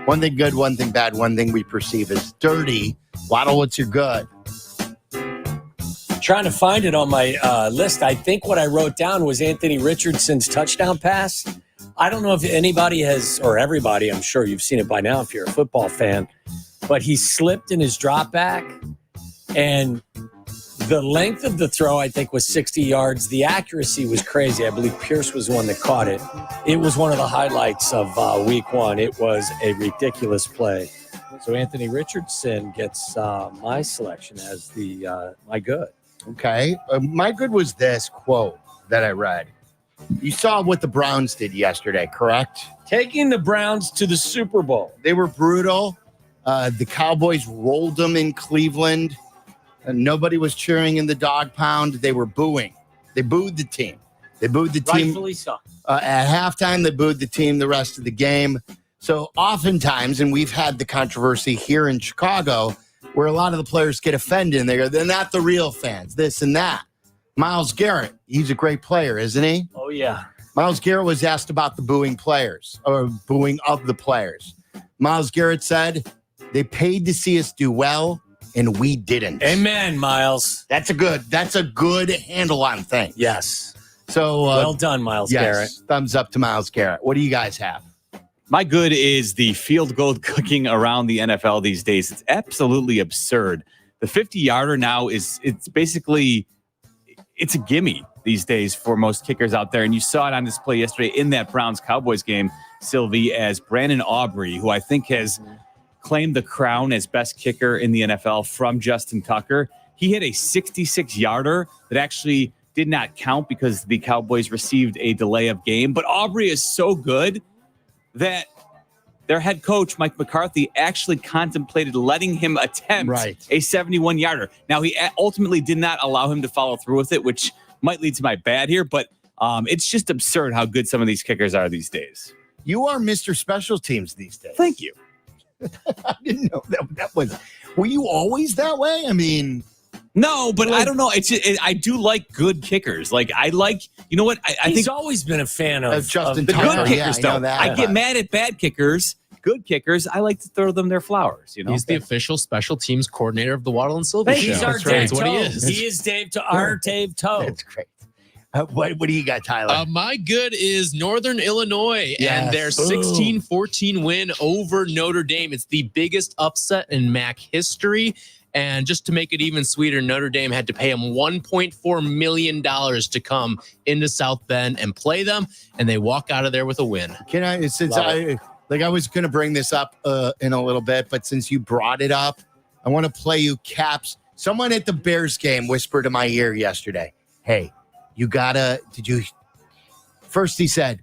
One thing good, one thing bad, one thing we perceive as dirty. Waddle, what's your good? Trying to find it on my list. I think what I wrote down was Anthony Richardson's touchdown pass. I don't know if anybody has, or everybody, I'm sure you've seen it by now if you're a football fan, but he slipped in his drop back, and the length of the throw, I think, was 60 yards. The accuracy was crazy. I believe Pierce was the one that caught it. It was one of the highlights of week one. It was a ridiculous play. So Anthony Richardson gets my selection as the my good. Okay. My good was this quote that I read. You saw what the Browns did yesterday, correct? Taking the Browns to the Super Bowl. They were brutal. The Cowboys rolled them in Cleveland. Nobody was cheering in the dog pound. They were booing. They booed the team. They booed the team. Rightfully so. At halftime, they booed the team the rest of the game. So oftentimes, and we've had the controversy here in Chicago, where a lot of the players get offended and they're not the real fans, this and that. Myles Garrett, he's a great player, isn't he? Oh, yeah. Myles Garrett was asked about the booing players or booing of the players. Myles Garrett said, they paid to see us do well, and we didn't. Amen, Myles. That's a good handle on things. Yes. So well done, Myles Garrett. Thumbs up to Myles Garrett. What do you guys have? My good is the field goal cooking around the NFL these days. It's absolutely absurd. The 50-yarder now it's a gimme these days for most kickers out there. And you saw it on display yesterday in that Browns-Cowboys game, Silvy, as Brandon Aubrey, who I think has claimed the crown as best kicker in the NFL from Justin Tucker. He hit a 66-yarder that actually did not count because the Cowboys received a delay of game. But Aubrey is so good that their head coach, Mike McCarthy, actually contemplated letting him attempt a 71-yarder. Now, he ultimately did not allow him to follow through with it, which might lead to my bad here, but it's just absurd how good some of these kickers are these days. You are Mr. Special Teams these days. Thank you. I didn't know that was. Were you always that way? I mean, no, but I don't know. I do like good kickers. Like I like, you know what? I He's think always been a fan of Justin the Tucker. good kickers. Yeah, I know though that. I get mad at bad kickers. Good kickers, I like to throw them their flowers. You know, he's the official special teams coordinator of the Waddle and Silvy Show. He's our Dave That's what he Toe. is. He is our Dave Toe. That's great. What do you got, Tyler? My good is Northern Illinois and their 16-14 win over Notre Dame. It's the biggest upset in MAC history. And just to make it even sweeter, Notre Dame had to pay him $1.4 million to come into South Bend and play them, and they walk out of there with a win. Can I, since I was going to bring this up in a little bit, but since you brought it up, I want to play you Caps. Someone at the Bears game whispered in my ear yesterday, hey, first he said,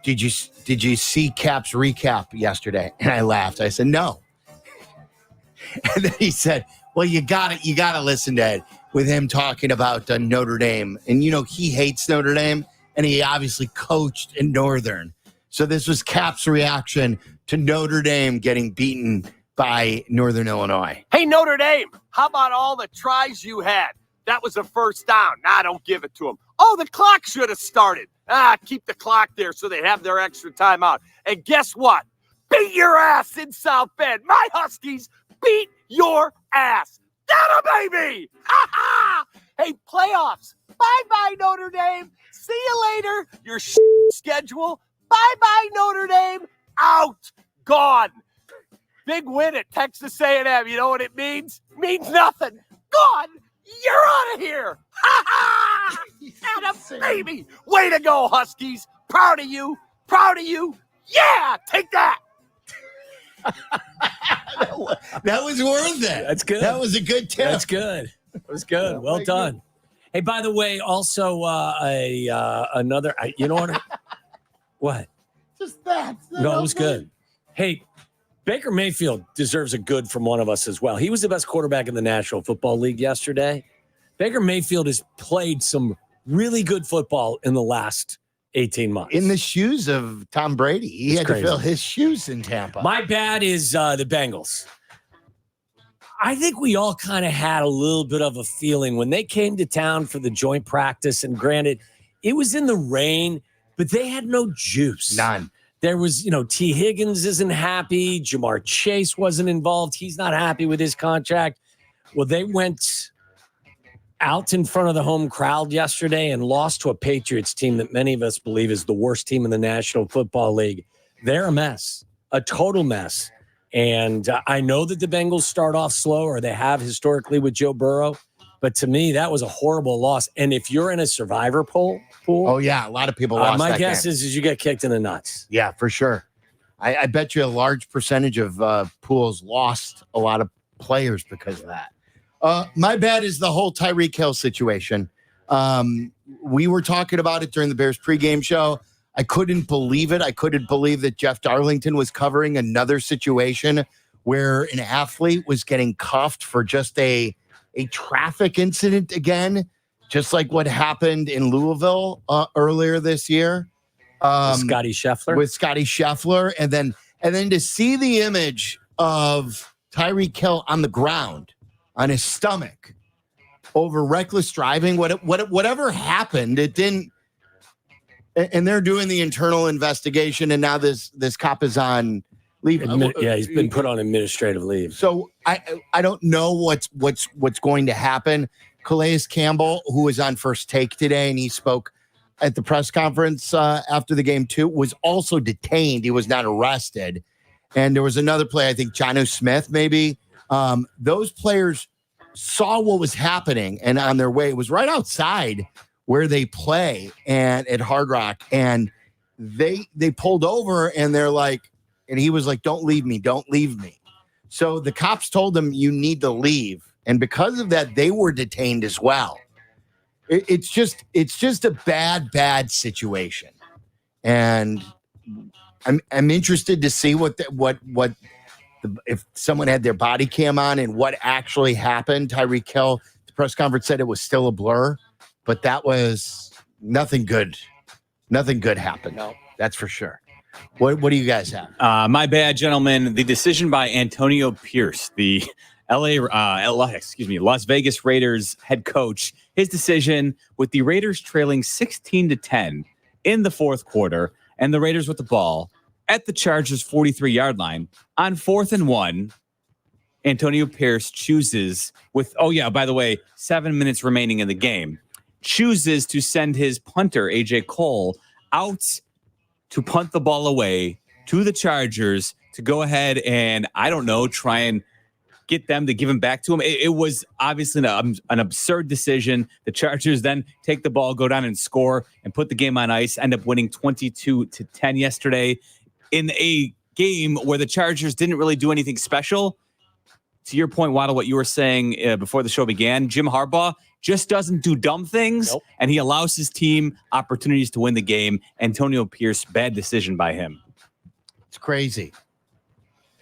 did you see Caps recap yesterday? And I laughed. I said, no. And then he said, well, you got to listen to it with him talking about Notre Dame. And, he hates Notre Dame, and he obviously coached in Northern. So this was Cap's reaction to Notre Dame getting beaten by Northern Illinois. Hey, Notre Dame, how about all the tries you had? That was a first down. Don't give it to them. Oh, the clock should have started. Keep the clock there so they have their extra timeout. And guess what? Beat your ass in South Bend. My Huskies beat your ass. That a baby! Ha ha! Hey, playoffs. Bye-bye, Notre Dame. See you later. Your schedule. Bye-bye, Notre Dame. Out. Gone. Big win at Texas A&M. You know what it means? Means nothing. Gone. You're out of here. Ha ha! And a baby. Way to go, Huskies. Proud of you. Proud of you. Yeah, take that. That was worth it. That's good. That was a good tip. That's good. It was good. Well done. Hey, by the way, also another. You know what? What? Just that. No, it was good. Hey, Baker Mayfield deserves a good from one of us as well. He was the best quarterback in the National Football League yesterday. Baker Mayfield has played some really good football in the last 18 months. In the shoes of Tom Brady. He had crazy. to fill his shoes in Tampa. My bad is the Bengals. I think we all kind of had a little bit of a feeling when they came to town for the joint practice, and granted, it was in the rain, but they had no juice. None. there was, T. Higgins isn't happy. Jamar Chase wasn't involved. He's not happy with his contract. Well, they went out in front of the home crowd yesterday and lost to a Patriots team that many of us believe is the worst team in the National Football League. They're a mess, a total mess. And I know that the Bengals start off slow, or they have historically with Joe Burrow. But to me, that was a horrible loss. And if you're in a survivor pool, oh yeah, a lot of people lost. My guess is you get kicked in the nuts. Yeah, for sure. I bet you a large percentage of pools lost a lot of players because of that. My bad is the whole Tyreek Hill situation. We were talking about it during the Bears pregame show. I couldn't believe it. I couldn't believe that Jeff Darlington was covering another situation where an athlete was getting cuffed for just a traffic incident again, just like what happened in Louisville earlier this year. Scotty Scheffler. And then to see the image of Tyreek Hill on the ground, on his stomach, over reckless driving, whatever happened, it didn't. And they're doing the internal investigation, and now this cop is on leave. He's been put on administrative leave. So I don't know what's going to happen. Calais Campbell, who was on First Take today, and he spoke at the press conference after the game too, was also detained. He was not arrested. And there was another player, I think Jonnu Smith, maybe. Those players saw what was happening, and on their way, it was right outside where they play and at Hard Rock, and they pulled over, and they're like, and he was like, don't leave me. So the cops told him, you need to leave. And because of that, they were detained as well. It's just a bad situation. And I'm interested to see if someone had their body cam on and what actually happened. Tyreek Hill, the press conference said it was still a blur, but that was nothing good. Nothing good happened. No, that's for sure. What do you guys have? My bad, gentlemen. The decision by Antonio Pierce, the Las Vegas Raiders head coach, his decision with the Raiders trailing 16-10 in the fourth quarter, and the Raiders with the ball at the Chargers' 43-yard line on 4th and 1. Antonio Pierce chooses by the way, 7 minutes remaining in the game, chooses to send his punter, AJ Cole, out to punt the ball away to the Chargers to go ahead and, try and get them to give him back to him. It was obviously an absurd decision. The Chargers then take the ball, go down and score, and put the game on ice, end up winning 22-10 yesterday in a game where the Chargers didn't really do anything special. To your point, Waddle, what you were saying before the show began, Jim Harbaugh just doesn't do dumb things, and he allows his team opportunities to win the game. Antonio Pierce, bad decision by him. It's crazy.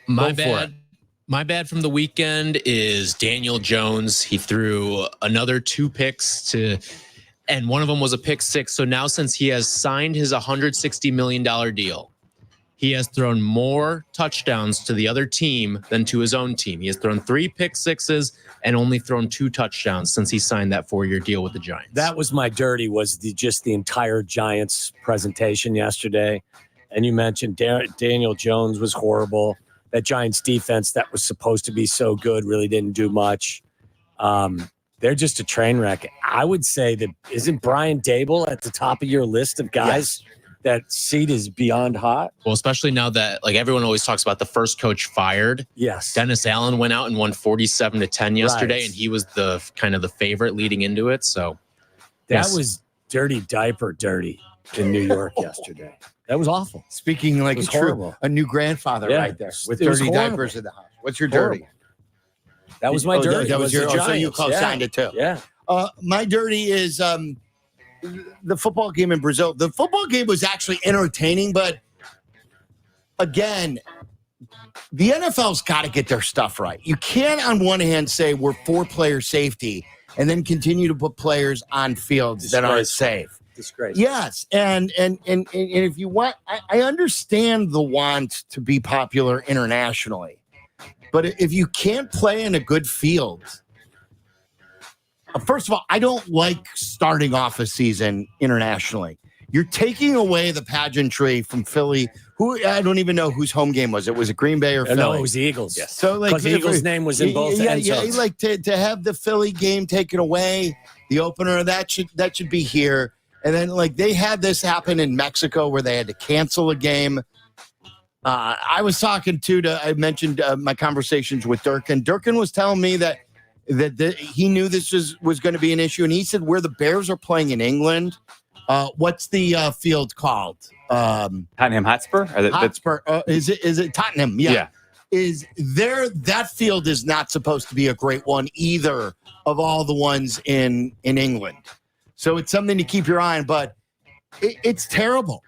My bad from the weekend is Daniel Jones. He threw another 2 picks and one of them was a pick 6. So now, since he has signed his $160 million deal, he has thrown more touchdowns to the other team than to his own team. He has thrown 3 pick 6s and only thrown 2 touchdowns since he signed that 4-year deal with the Giants. That was my dirty, was the entire Giants presentation yesterday. And you mentioned Daniel Jones was horrible. That Giants defense that was supposed to be so good really didn't do much. They're just a train wreck. I would say that, isn't Brian Dable at the top of your list of guys? Yes. That seat is beyond hot. Well, especially now that everyone always talks about the first coach fired. Yes. Dennis Allen went out and won 47-10 yesterday, and he was the kind of the favorite leading into it. So that was dirty in New York yesterday. That was awful. Speaking like a new grandfather right there with dirty diapers in the house. What's your dirty? That was my dirty. That was your Giants. So you signed it too. Yeah. My dirty is the football game in Brazil. The football game was actually entertaining, but again, the NFL's got to get their stuff right. You can't, on one hand, say we're for player safety and then continue to put players on fields that aren't safe. Disgrace. Yes, and if you want, I understand the want to be popular internationally, but if you can't play in a good field. First of all, I don't like starting off a season internationally. You're taking away the pageantry from Philly, Who I don't even know whose home game was. It was it Green Bay or Philly? No, it was the Eagles. Yes. So like Because the Eagles' name was in both end Yeah, zones. like to have the Philly game taken away, the opener that should be here. And then like they had this happen in Mexico where they had to cancel a game. I was talking I mentioned my conversations with Durkin. Durkin was telling me that he knew this was going to be an issue, and he said where the Bears are playing in England. What's the field called? Tottenham Hotspur? Hotspur. Is it Tottenham? Yeah. That field is not supposed to be a great one either of all the ones in England. So it's something to keep your eye on, but it's terrible.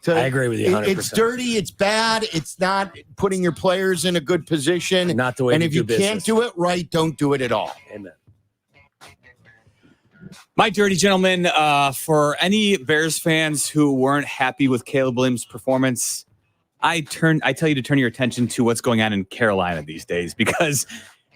So I agree with you 100%. It's dirty. It's bad. It's not putting your players in a good position. Not the way and to if do you business. can't do it right, don't do it at all. Amen. My dirty gentleman, for any Bears fans who weren't happy with Caleb Williams' performance, I tell you to turn your attention to what's going on in Carolina these days, because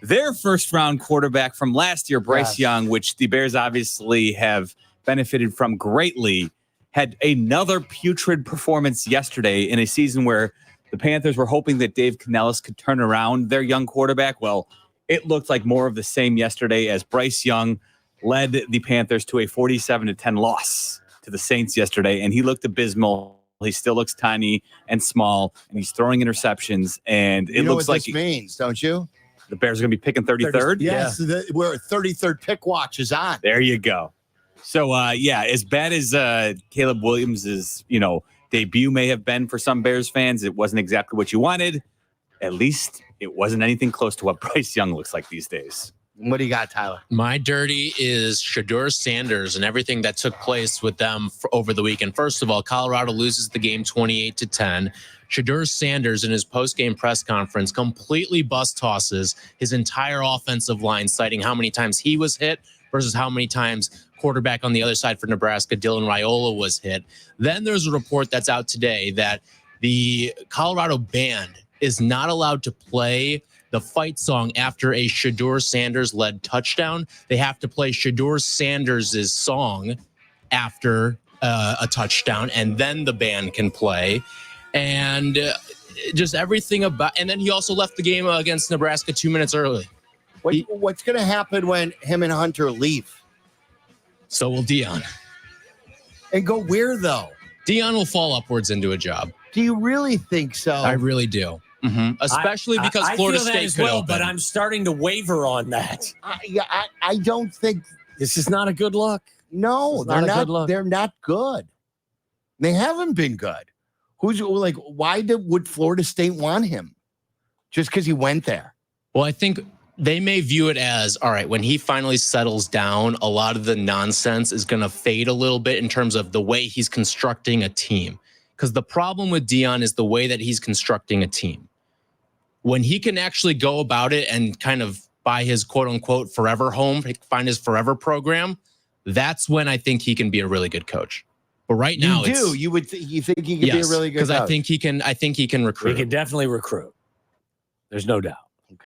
their first-round quarterback from last year, Bryce Young, which the Bears obviously have benefited from greatly, had another putrid performance yesterday in a season where the Panthers were hoping that Dave Canellis could turn around their young quarterback. Well, it looked like more of the same yesterday as Bryce Young led the Panthers to a 47-10 loss to the Saints yesterday, and he looked abysmal. He still looks tiny and small, and he's throwing interceptions, and it looks like this means, don't you? the Bears are going to be picking 33rd. Yes, we're 33rd pick watch is on. There you go. So, as bad as Caleb Williams' debut may have been for some Bears fans, it wasn't exactly what you wanted. At least it wasn't anything close to what Bryce Young looks like these days. What do you got, Tyler? My dirty is Shedeur Sanders and everything that took place with them over the weekend. First of all, Colorado loses the game 28-10. Shedeur Sanders in his post-game press conference completely bus tosses his entire offensive line, citing how many times he was hit versus how many times quarterback on the other side for Nebraska, Dylan Raiola, was hit. Then there's a report that's out today that the Colorado band is not allowed to play the fight song after a Shedeur Sanders-led touchdown. They have to play Shedeur Sanders' song after a touchdown, and then the band can play. And just everything about... And then he also left the game against Nebraska 2 minutes early. What's going to happen when him and Hunter leave? So will Dion. And go where, though? Dion will fall upwards into a job. Do you really think so? I really do. Mm-hmm. Especially because I Florida feel that State as could well, open. but I'm starting to waver on that. I don't think... This is not a good look. No, This is not a good look. They're not good. They haven't been good. Why would Florida State want him? Just because he went there? Well, I think they may view it as, all right, when he finally settles down, a lot of the nonsense is going to fade a little bit in terms of the way he's constructing a team. Because the problem with Dion is the way that he's constructing a team. When he can actually go about it and kind of buy his quote unquote forever home, find his forever program, that's when I think he can be a really good coach. But right now, you think he could be a really good coach? Because I think he can recruit. He can definitely recruit. There's no doubt.